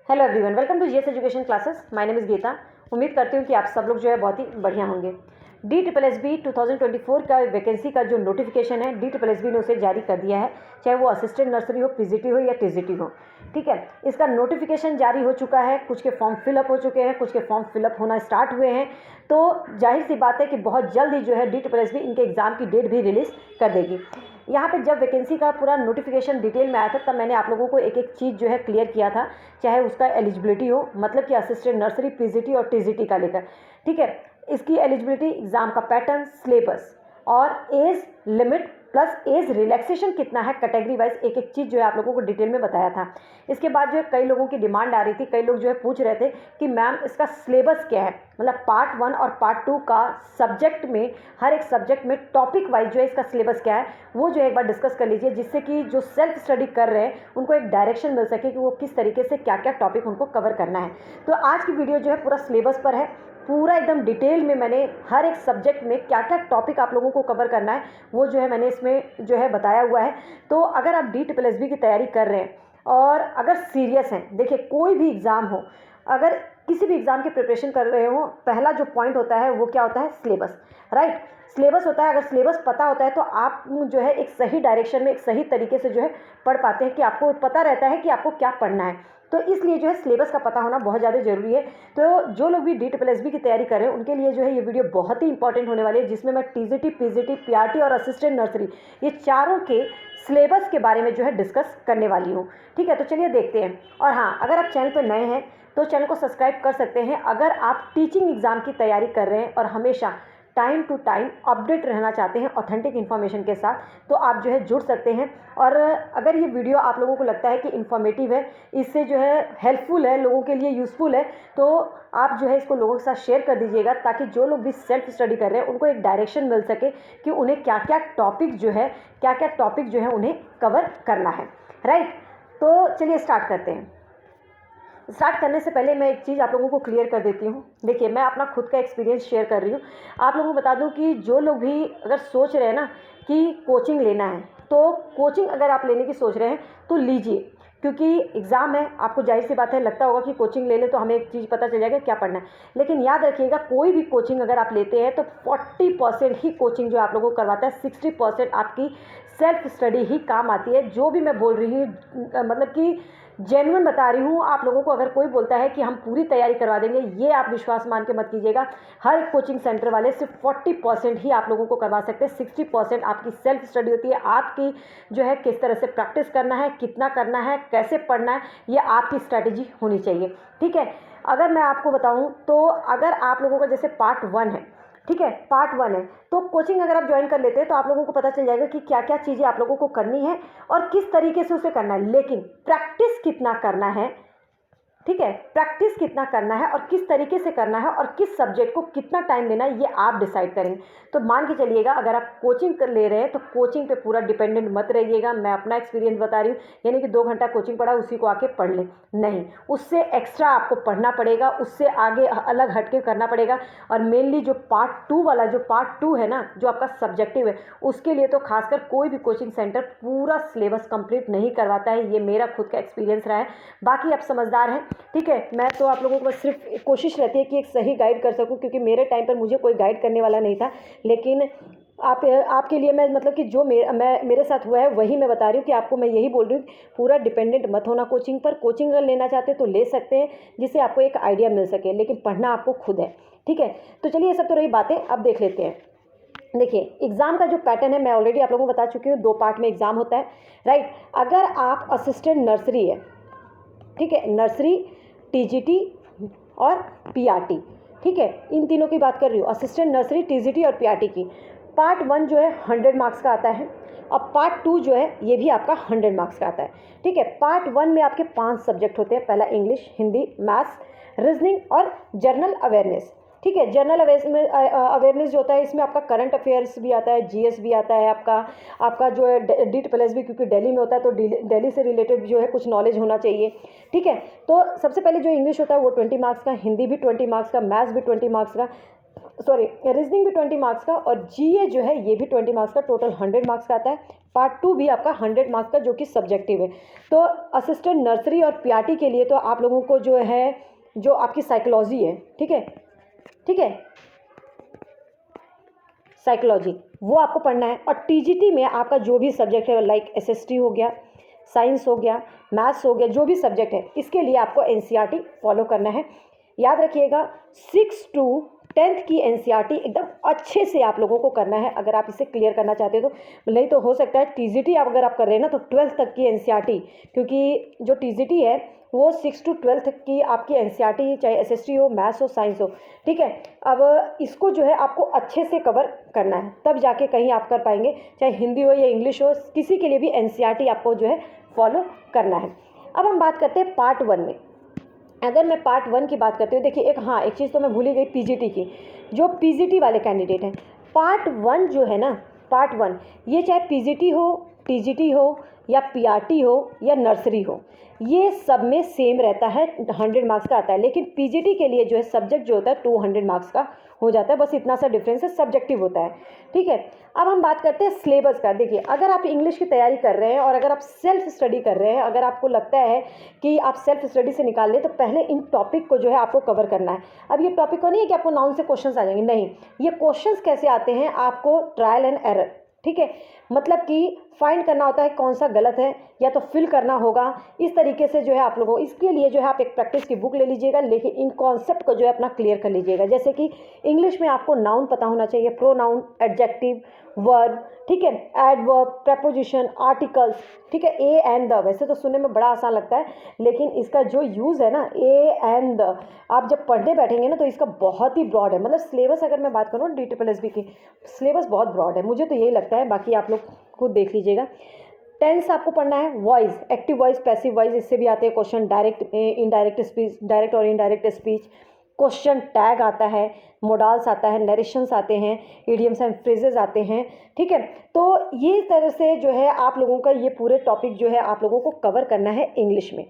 Hello everyone, welcome to GS education classes. My name is Geeta. उम्मीद करती हूँ कि आप सब लोग जो है बहुत ही बढ़िया होंगे। DSSB 2024 का वैकेंसी का जो नोटिफिकेशन है DSSB ने उसे जारी कर दिया है, चाहे वो असिस्टेंट नर्सरी हो, पीजीटी हो या टीजीटी हो। ठीक है, इसका नोटिफिकेशन जारी हो चुका है। कुछ के फॉर्म फिलअप हो चुके हैं, कुछ के फॉर्म फिलअप होना स्टार्ट हुए हैं। तो जाहिर सी बात है कि बहुत जल्द ही जो है DSSB इनके एग्ज़ाम की डेट भी रिलीज़ कर देगी। यहाँ पे जब वैकेंसी का पूरा नोटिफिकेशन डिटेल में आया था तब मैंने आप लोगों को एक एक चीज़ जो है क्लियर किया था, चाहे उसका एलिजिबिलिटी हो, मतलब कि असिस्टेंट नर्सरी, पीजीटी और टीजीटी का लेकर। ठीक है, इसकी एलिजिबिलिटी, एग्ज़ाम का पैटर्न, सिलेबस और age limit plus age relaxation कितना है, कैटेगरी वाइज एक एक चीज़ जो है आप लोगों को डिटेल में बताया था। इसके बाद जो है कई लोगों की डिमांड आ रही थी, कई लोग जो है पूछ रहे थे कि मैम इसका सिलेबस क्या है, मतलब पार्ट 1 और पार्ट 2 का सब्जेक्ट में, हर एक सब्जेक्ट में टॉपिक वाइज जो है इसका सिलेबस क्या है, वो जो है एक बार डिस्कस कर लीजिए, जिससे कि जो सेल्फ स्टडी कर रहे हैं उनको एक डायरेक्शन मिल सके कि वो किस तरीके से क्या क्या टॉपिक उनको कवर करना है। तो आज की वीडियो जो है पूरा सिलेबस पर है, पूरा एकदम डिटेल में मैंने हर एक सब्जेक्ट में क्या क्या टॉपिक आप लोगों को कवर करना है वो जो है मैंने इसमें जो है बताया हुआ है। तो अगर आप DSSB की तैयारी कर रहे हैं और अगर सीरियस हैं, देखिए कोई भी एग्ज़ाम हो, अगर किसी भी एग्ज़ाम की प्रिपरेशन कर रहे हो, पहला जो पॉइंट होता है वो क्या होता है, सिलेबस। राइट, सिलेबस होता है। अगर सिलेबस पता होता है तो आप जो है एक सही डायरेक्शन में, एक सही तरीके से जो है पढ़ पाते हैं, कि आपको पता रहता है कि आपको क्या पढ़ना है। तो इसलिए जो है सिलेबस का पता होना बहुत ज़्यादा जरूरी है। तो जो लोग भी DSSB की तैयारी कर रहे हैं उनके लिए जो है ये वीडियो बहुत ही इंपॉर्टेंट होने वाली है, जिसमें मैं टीजीटी, पीजीटी, पीआरटी और असिस्टेंट नर्सरी, ये चारों के सिलेबस के बारे में जो है डिस्कस करने वाली हूँ। ठीक है, तो चलिए देखते हैं। और हाँ, अगर आप चैनल पर नए हैं तो चैनल को सब्सक्राइब कर सकते हैं। अगर आप टीचिंग एग्ज़ाम की तैयारी कर रहे हैं और हमेशा टाइम टू टाइम अपडेट रहना चाहते हैं ऑथेंटिक इन्फॉर्मेशन के साथ, तो आप जो है जुड़ सकते हैं। और अगर ये वीडियो आप लोगों को लगता है कि इन्फॉर्मेटिव है, इससे जो है हेल्पफुल है, लोगों के लिए यूज़फुल है, तो आप जो है इसको लोगों के साथ शेयर कर दीजिएगा, ताकि जो लोग भी सेल्फ स्टडी कर रहे हैं उनको एक डायरेक्शन मिल सके कि उन्हें क्या क्या टॉपिक जो है उन्हें कवर करना है। राइट, तो चलिए स्टार्ट करते हैं। स्टार्ट करने से पहले मैं एक चीज़ आप लोगों को क्लियर कर देती हूँ। देखिए, मैं अपना खुद का एक्सपीरियंस शेयर कर रही हूँ। आप लोगों को बता दूँ कि जो लोग भी अगर सोच रहे हैं ना कि कोचिंग लेना है, तो कोचिंग अगर आप लेने की सोच रहे हैं तो लीजिए, क्योंकि एग्ज़ाम है। आपको जाहिर सी बात है लगता होगा कि कोचिंग ले लें तो हमें एक चीज़ पता चल जाएगा क्या पढ़ना है, लेकिन याद रखिएगा कोई भी कोचिंग अगर आप लेते हैं तो 40% ही कोचिंग जो आप लोगों को करवाता है, 60% आपकी सेल्फ स्टडी ही काम आती है। जो भी मैं बोल रही हूँ मतलब कि जेन्युइन बता रही हूँ आप लोगों को। अगर कोई बोलता है कि हम पूरी तैयारी करवा देंगे, ये आप विश्वास मान के मत कीजिएगा। हर कोचिंग सेंटर वाले सिर्फ 40% ही आप लोगों को करवा सकते हैं। 60% आपकी सेल्फ स्टडी होती है। आपकी जो है किस तरह से प्रैक्टिस करना है, कितना करना है, कैसे पढ़ना है, ये आपकी स्ट्रैटेजी होनी चाहिए। ठीक है, अगर मैं आपको बताऊँ तो अगर आप लोगों का जैसे पार्ट 1 है, ठीक है, पार्ट 1 है, तो कोचिंग अगर आप ज्वाइन कर लेते हैं तो आप लोगों को पता चल जाएगा कि क्या क्या चीज़ें आप लोगों को करनी है और किस तरीके से उसे करना है। लेकिन प्रैक्टिस कितना करना है, ठीक है, प्रैक्टिस कितना करना है और किस तरीके से करना है और किस सब्जेक्ट को कितना टाइम देना है, ये आप डिसाइड करेंगे। तो मान के चलिएगा, अगर आप कोचिंग कर ले रहे हैं तो कोचिंग पे पूरा डिपेंडेंट मत रहिएगा। मैं अपना एक्सपीरियंस बता रही हूँ, यानी कि 2 घंटा कोचिंग पढ़ा उसी को आके पढ़ लें, नहीं, उससे एक्स्ट्रा आपको पढ़ना पड़ेगा, उससे आगे अलग हटके करना पड़ेगा। और मेनली जो पार्ट 2 वाला, जो पार्ट 2 है ना, जो आपका सब्जेक्टिव है, उसके लिए तो खासकर कोई भी कोचिंग सेंटर पूरा सिलेबस कंप्लीट नहीं करवाता है। ये मेरा खुद का एक्सपीरियंस रहा है। बाकी आप समझदार हैं, ठीक है। मैं तो आप लोगों को बस सिर्फ कोशिश रहती है कि एक सही गाइड कर सकूं, क्योंकि मेरे टाइम पर मुझे कोई गाइड करने वाला नहीं था। लेकिन आपके लिए मैं मतलब कि जो मेरे साथ हुआ है वही मैं बता रही हूँ कि आपको मैं यही बोल रही हूँ, पूरा डिपेंडेंट मत होना कोचिंग पर। कोचिंग अगर लेना चाहते तो ले सकते हैं, जिससे आपको एक आइडिया मिल सके, लेकिन पढ़ना आपको खुद है। ठीक है, तो चलिए ये सब तो रही बातें, अब देख लेते हैं। देखिए, एग्ज़ाम का जो पैटर्न है मैं ऑलरेडी आप लोगों को बता चुकी हूँ, 2 पार्ट में एग्ज़ाम होता है। राइट, अगर आप असिस्टेंट नर्सरी है, ठीक है, नर्सरी, टीजीटी और पीआरटी, ठीक है, इन तीनों की बात कर रही हूँ, असिस्टेंट नर्सरी, टीजीटी और पीआरटी की। पार्ट 1 जो है 100 मार्क्स का आता है, और पार्ट 2 जो है ये भी आपका 100 मार्क्स का आता है। ठीक है, पार्ट 1 में आपके 5 सब्जेक्ट होते हैं। पहला इंग्लिश, हिंदी, मैथ्स, रीजनिंग और जनरल अवेयरनेस। ठीक है, जनरल अवेयरनेस जो होता है, इसमें आपका करंट अफेयर्स भी आता है, जीएस भी आता है, आपका जो है DSSB, क्योंकि दिल्ली में होता है तो दिल्ली से रिलेटेड जो है कुछ नॉलेज होना चाहिए। ठीक है, तो सबसे पहले जो इंग्लिश होता है वो 20 मार्क्स का, हिंदी भी 20 मार्क्स का, मैथ्स भी 20 मार्क्स का, सॉरी रीजनिंग भी 20 मार्क्स का, और जीए जो है ये भी 20 मार्क्स का, टोटल 100 मार्क्स का आता है। पार्ट 2 भी आपका 100 मार्क्स का जो कि सब्जेक्टिव है। तो असिस्टेंट नर्सरी और पीआरटी के लिए तो आप लोगों को जो है जो आपकी साइकोलॉजी है, ठीक है, ठीक है, साइकोलॉजी वो आपको पढ़ना है। और टीजीटी में आपका जो भी सब्जेक्ट है लाइक एसएसटी हो गया, साइंस हो गया, मैथ्स हो गया, जो भी सब्जेक्ट है इसके लिए आपको एनसीईआरटी फॉलो करना है। याद रखिएगा 6 to 10th की एनसीईआरटी एकदम अच्छे से आप लोगों को करना है अगर आप इसे क्लियर करना चाहते हो तो। नहीं तो हो सकता है टीजीटी अगर आप कर रहे हैं ना तो 12th तक की एनसीईआरटी, क्योंकि जो टीजीटी है वो 6 to 12th की आपकी एनसीईआरटी, चाहे एसएसटी हो, मैथ्स हो, साइंस हो, ठीक है। अब इसको जो है आपको अच्छे से कवर करना है, तब जाके कहीं आप कर पाएंगे, चाहे हिंदी हो या इंग्लिश हो, किसी के लिए भी एनसीईआरटी आपको जो है फॉलो करना है। अब हम बात करते हैं पार्ट 1 में। अगर मैं पार्ट 1 की बात करती हूँ, देखिए एक चीज़ तो मैं भूल ही गई पीजीटी की। जो पीजीटी वाले कैंडिडेट हैं, पार्ट 1 जो है ना, पार्ट 1 ये चाहे पीजीटी हो, टीजीटी हो या पीआरटी हो या नर्सरी हो, ये सब में सेम रहता है, 100 मार्क्स का आता है। लेकिन पीजीटी के लिए जो है सब्जेक्ट जो होता है 200 मार्क्स का हो जाता है, बस इतना सा डिफरेंस है, सब्जेक्टिव होता है, ठीक है। अब हम बात करते हैं सिलेबस का। देखिए अगर आप इंग्लिश की तैयारी कर रहे हैं और अगर आप सेल्फ स्टडी कर रहे हैं, अगर आपको लगता है कि आप सेल्फ स्टडी से निकाल लें, तो पहले इन टॉपिक को जो है आपको कवर करना है। अब ये टॉपिक को नहीं है कि आपको नाउन से क्वेश्चंस आ जाएंगे, नहीं, ये क्वेश्चंस कैसे आते हैं आपको ट्रायल एंड एरर, ठीक है, मतलब कि फाइंड करना होता है कौन सा गलत है या तो फिल करना होगा, इस तरीके से जो है आप लोगों, इसके लिए जो है आप एक प्रैक्टिस की बुक ले लीजिएगा, लेकिन इन कॉन्सेप्ट को जो है अपना क्लियर कर लीजिएगा। जैसे कि इंग्लिश में आपको नाउन पता होना चाहिए, प्रोनाउन, एडजेक्टिव, वर्ब, ठीक है, एडवर्ब, प्रेपोजिशन, आर्टिकल्स, ठीक है, ए एंड द। वैसे तो सुनने में बड़ा आसान लगता है, लेकिन इसका जो यूज़ है ना, ए एंड द, आप जब पढ़ने बैठेंगे ना तो इसका बहुत ही ब्रॉड है। मतलब सिलेबस अगर मैं बात करूँ DSSB की, सिलेबस बहुत ब्रॉड है, मुझे तो यही लगता है, बाकी आप लोग खुद देख लीजिएगा। टेंस आपको पढ़ना है, voice, active voice, passive voice, इससे भी आते हैं question, direct, indirect speech, direct और इनडायरेक्ट स्पीच, क्वेश्चन टैग आता है, मोडाल्स आता है, नरेशंस आते हैं, इडियम्स एंड फ्रेजेस आते हैं, ठीक है। तो ये तरह से जो है आप लोगों का ये पूरे टॉपिक जो है आप लोगों को कवर करना है इंग्लिश में।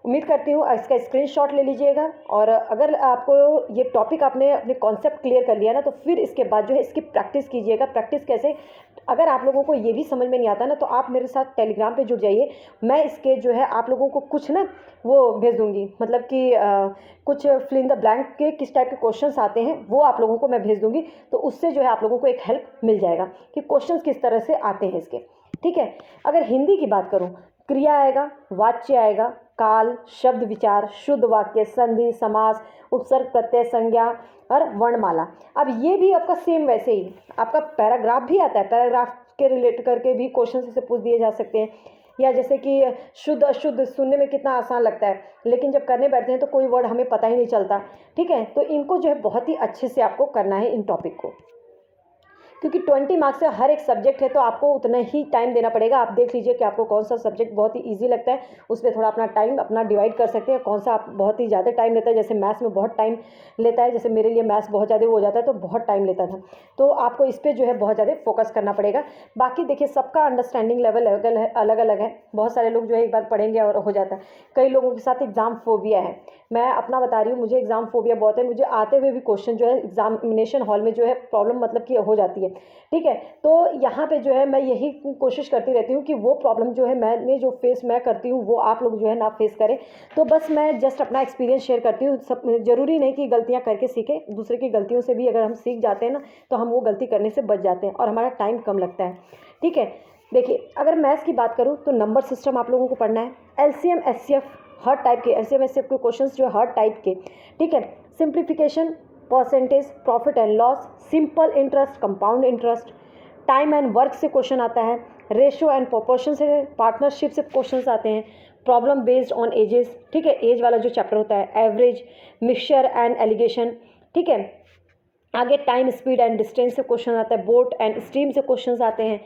उम्मीद करती हूँ इसका स्क्रीनशॉट ले लीजिएगा, और अगर आपको ये टॉपिक आपने अपने कॉन्सेप्ट क्लियर कर लिया ना, तो फिर इसके बाद जो है इसकी प्रैक्टिस कीजिएगा। प्रैक्टिस कैसे, अगर आप लोगों को ये भी समझ में नहीं आता ना, तो आप मेरे साथ टेलीग्राम पे जुड़ जाइए। मैं इसके जो है आप लोगों को कुछ ना वो भेज दूँगी, मतलब कि कुछ फिल इन द ब्लैंक के किस टाइप के क्वेश्चंस आते हैं वो आप लोगों को मैं भेज दूँगी, तो उससे जो है आप लोगों को एक हेल्प मिल जाएगा कि क्वेश्चंस किस तरह से आते हैं इसके, ठीक है। अगर हिंदी की बात करूँ, क्रिया आएगा, वाच्य आएगा, काल, शब्द विचार, शुद्ध वाक्य, संधि, समास, उपसर्ग, प्रत्यय, संज्ञा और वर्णमाला। अब ये भी आपका सेम वैसे ही आपका पैराग्राफ भी आता है, पैराग्राफ के रिलेट करके भी क्वेश्चन से पूछ दिए जा सकते हैं। या जैसे कि शुद्ध अशुद्ध सुनने में कितना आसान लगता है, लेकिन जब करने बैठते हैं तो कोई वर्ड हमें पता ही नहीं चलता, ठीक है। तो इनको जो है बहुत ही अच्छे से आपको करना है इन टॉपिक को, क्योंकि 20 मार्क्स का हर एक सब्जेक्ट है, तो आपको उतना ही टाइम देना पड़ेगा। आप देख लीजिए कि आपको कौन सा सब्जेक्ट बहुत ही इजी लगता है, उसमें थोड़ा अपना टाइम अपना डिवाइड कर सकते हैं। कौन सा आप बहुत ही ज़्यादा टाइम लेता है, जैसे मैथ्स में बहुत टाइम लेता है, जैसे मेरे लिए मैथ्स बहुत ज़्यादा हो जाता है तो बहुत टाइम लेता था, तो आपको इस पर जो है बहुत ज़्यादा फोकस करना पड़ेगा। बाकी देखिए सबका अंडरस्टैंडिंग लेवल अलग अलग है, बहुत सारे लोग जो है एक बार पढ़ेंगे और हो जाता है। कई लोगों के साथ एग्ज़ाम फोबिया है, मैं अपना बता रही हूँ, मुझे एग्ज़ाम फोबिया बहुत है, मुझे आते हुए भी क्वेश्चन जो है एग्जामिनेशन हॉल में जो है प्रॉब्लम मतलब कि हो जाती है, ठीक है। तो यहाँ पे जो है मैं यही कोशिश करती रहती हूँ कि वो प्रॉब्लम जो है मैंने जो फेस मैं करती हूँ वो आप लोग जो है ना फेस करें। तो बस मैं जस्ट अपना एक्सपीरियंस शेयर करती हूँ। सब ज़रूरी नहीं कि गलतियाँ करके सीखें, दूसरे की गलतियों से भी अगर हम सीख जाते हैं ना तो हम वो गलती करने से बच जाते हैं और हमारा टाइम कम लगता है, ठीक है। देखिए अगर मैथ्स की बात करूँ तो नंबर सिस्टम आप लोगों को पढ़ना है, LCM SCF हर टाइप के, LCM SCF के क्वेश्चंस जो है हर टाइप के, ठीक है। Simplification, percentage, profit and loss, simple interest, compound interest, time and work से क्वेश्चन आता है, रेशियो एंड प्रोपोर्शन से, पार्टनरशिप से क्वेश्चंस आते हैं, प्रॉब्लम बेस्ड ऑन एजेस, ठीक है, एज वाला जो चैप्टर होता है, एवरेज, मिक्सचर एंड एलिगेशन, ठीक है। आगे टाइम, स्पीड एंड डिस्टेंस से क्वेश्चन आता है, बोट एंड स्ट्रीम से क्वेश्चन आते हैं,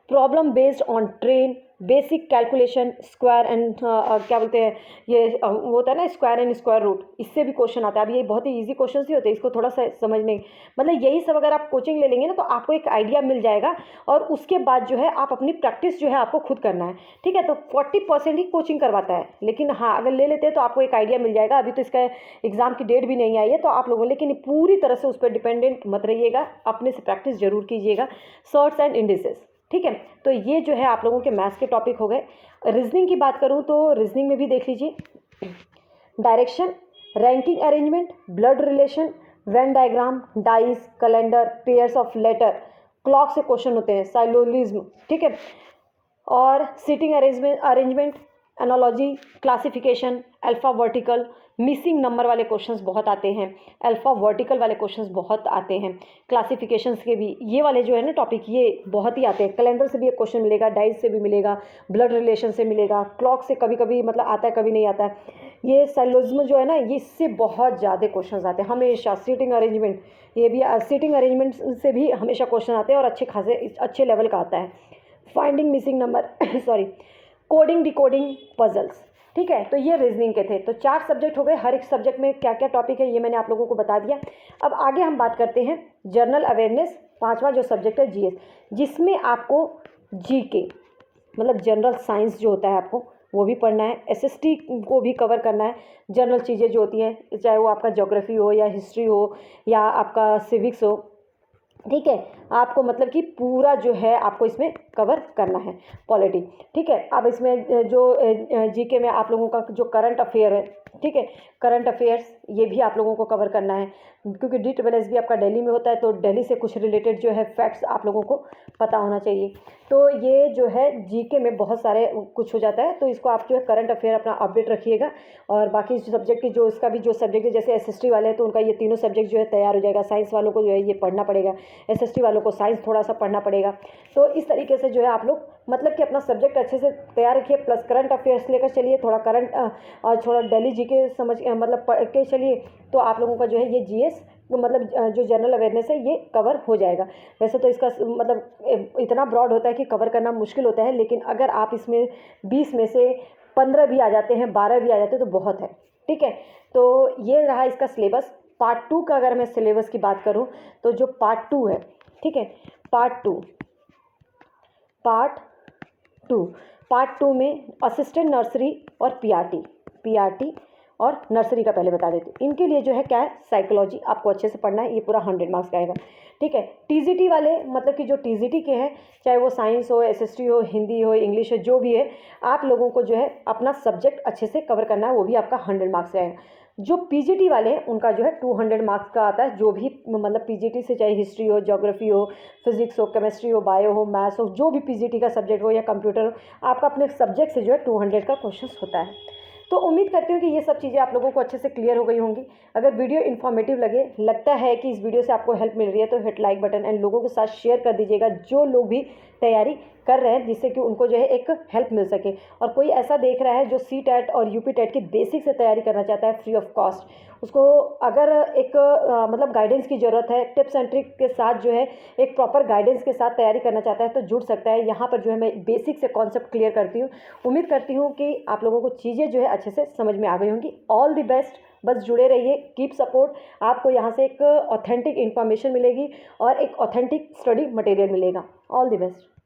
problem based on train, basic calculation, square and क्या बोलते हैं ये वो होता है ना स्क्वायर एंड स्क्वायर रूट, इससे भी क्वेश्चन आता है। अब ये बहुत ही इजी क्वेश्चन ही होते हैं, इसको थोड़ा सा समझने, मतलब यही सब अगर आप कोचिंग ले लेंगे ना तो आपको एक आइडिया मिल जाएगा, और उसके बाद जो है आप अपनी प्रैक्टिस जो है आपको खुद करना है, ठीक है। तो 40% ही कोचिंग करवाता है, लेकिन हाँ अगर ले लेते हैं तो आपको एक आइडिया मिल जाएगा। अभी तो इसका एग्जाम की डेट भी नहीं आई है तो आप लोगों, लेकिन पूरी तरह से उस पर डिपेंडेंट मत रहिएगा, अपने से प्रैक्टिस जरूर कीजिएगा, शॉर्ट्स एंड इंडिसेस, ठीक है। तो ये जो है आप लोगों के मैथ्स के टॉपिक हो गए। रीजनिंग की बात करूँ तो रीजनिंग में भी देख लीजिए, direction, ranking arrangement, blood relation, Venn diagram, dice, calendar, pairs of letter, clock से क्वेश्चन होते हैं, साइलोलिज्म, ठीक है, और seating arrangement, analogy, classification, alpha vertical, missing number वाले क्वेश्चंस बहुत आते हैं, अल्फा वर्टिकल वाले क्वेश्चंस बहुत आते हैं, क्लासिफिकेशंस के भी ये वाले जो है ना टॉपिक ये बहुत ही आते हैं। कैलेंडर से भी एक क्वेश्चन मिलेगा, डाइस से भी मिलेगा, ब्लड रिलेशन से मिलेगा, क्लॉक से कभी कभी मतलब आता है कभी नहीं आता है। ये साइलोलिज्म जो है ना ये इससे बहुत ज़्यादा क्वेश्चन आते हैं हमेशा। सीटिंग अरेंजमेंट, ये भी सीटिंग अरेंजमेंट से भी हमेशा क्वेश्चन आते हैं और अच्छे खासे अच्छे लेवल का आता है। Finding missing number sorry, coding decoding puzzles, ठीक है। तो ये रीजनिंग के थे। तो 4 सब्जेक्ट हो गए, हर एक सब्जेक्ट में क्या क्या टॉपिक है ये मैंने आप लोगों को बता दिया। अब आगे हम बात करते हैं जनरल अवेयरनेस, 5वां जो सब्जेक्ट है जीएस, जिसमें आपको जीके मतलब जनरल साइंस जो होता है आपको वो भी पढ़ना है, एसएसटी को भी कवर करना है। जनरल चीज़ें जो होती हैं चाहे वो आपका ज्योग्राफी हो या हिस्ट्री हो या आपका सिविक्स हो, ठीक है, आपको मतलब कि पूरा जो है आपको इसमें कवर करना है, पॉलिटी, ठीक है। अब इसमें जो जीके में आप लोगों का जो करंट अफेयर है, ठीक है, करंट अफेयर्स ये भी आप लोगों को कवर करना है, क्योंकि DSSB भी आपका दिल्ली में होता है तो दिल्ली से कुछ रिलेटेड जो है फैक्ट्स आप लोगों को पता होना चाहिए। तो ये जो है जीके में बहुत सारे कुछ हो जाता है, तो इसको आप जो है करंट अफेयर अपना अपडेट रखिएगा। और बाकी सब्जेक्ट की जो इसका भी जो सब्जेक्ट है जैसे एसएसटी वाले हैं तो उनका ये तीनों सब्जेक्ट जो है तैयार हो जाएगा। साइंस वालों को जो है ये पढ़ना पड़ेगा, एसएसटी वालों को साइंस थोड़ा सा पढ़ना पड़ेगा। तो इस तरीके से जो है आप लोग मतलब कि अपना सब्जेक्ट अच्छे से तैयार रखिए, प्लस करंट अफेयर्स लेकर चलिए, थोड़ा करंट और थोड़ा दिल्ली जीके समझ मतलब पढ़ के चलिए, तो आप लोगों का जो है ये जीएस मतलब जो जनरल अवेयरनेस है ये कवर हो जाएगा। वैसे तो इसका मतलब इतना ब्रॉड होता है कि कवर करना मुश्किल होता है, लेकिन अगर आप इसमें 20 में से 15 भी आ जाते हैं, 12 भी आ जाते हैं तो बहुत है, ठीक है। तो ये रहा इसका सिलेबस। पार्ट 2 का अगर मैं सिलेबस की बात करूं तो जो पार्ट 2 है, ठीक है, पार्ट टू में असिस्टेंट नर्सरी और पीआरटी और नर्सरी का पहले बता देती हूँ। इनके लिए जो है क्या है, साइकोलॉजी आपको अच्छे से पढ़ना है, ये पूरा 100 मार्क्स का आएगा, ठीक है। टीजीटी वाले मतलब कि जो टीजीटी के हैं, चाहे वो साइंस हो, एसएसटी हो, हिंदी हो, इंग्लिश हो, जो भी है, आप लोगों को जो है अपना सब्जेक्ट अच्छे से कवर करना है, वो भी आपका 100 मार्क्स का आएगा। जो पीजीटी वाले हैं उनका जो है 200 मार्क्स का आता है, जो भी मतलब पीजीटी से चाहे हिस्ट्री हो, ज्योग्राफी हो, फिजिक्स हो, केमिस्ट्री हो, बायो हो, मैथ्स हो, जो भी पीजीटी का सब्जेक्ट हो या कंप्यूटर हो, आपका अपने सब्जेक्ट से जो है 200 का क्वेश्चन होता है। तो उम्मीद करती हूँ कि ये सब चीज़ें आप लोगों को अच्छे से क्लियर हो गई होंगी। अगर वीडियो इन्फॉर्मेटिव लगता है कि इस वीडियो से आपको हेल्प मिल रही है तो हिट लाइक बटन एंड लोगों के साथ शेयर कर दीजिएगा, जो लोग भी तैयारी कर रहे हैं, जिससे कि उनको जो है एक हेल्प मिल सके। और कोई ऐसा देख रहा है जो CTET और UPTET की बेसिक से तैयारी करना चाहता है फ्री ऑफ कॉस्ट, उसको अगर एक मतलब गाइडेंस की ज़रूरत है, टिप्स एंड ट्रिक के साथ जो है एक प्रॉपर गाइडेंस के साथ तैयारी करना चाहता है तो जुड़ सकता है। यहाँ पर जो है मैं बेसिक से कॉन्सेप्ट क्लियर करती हूँ। उम्मीद करती हूँ कि आप लोगों को चीज़ें जो है अच्छे से समझ में आ गई होंगी। ऑल द बेस्ट, बस जुड़े रहिए, कीप सपोर्ट। आपको यहाँ से एक ऑथेंटिक इन्फॉर्मेशन मिलेगी और एक ऑथेंटिक स्टडी मटेरियल मिलेगा। All the best.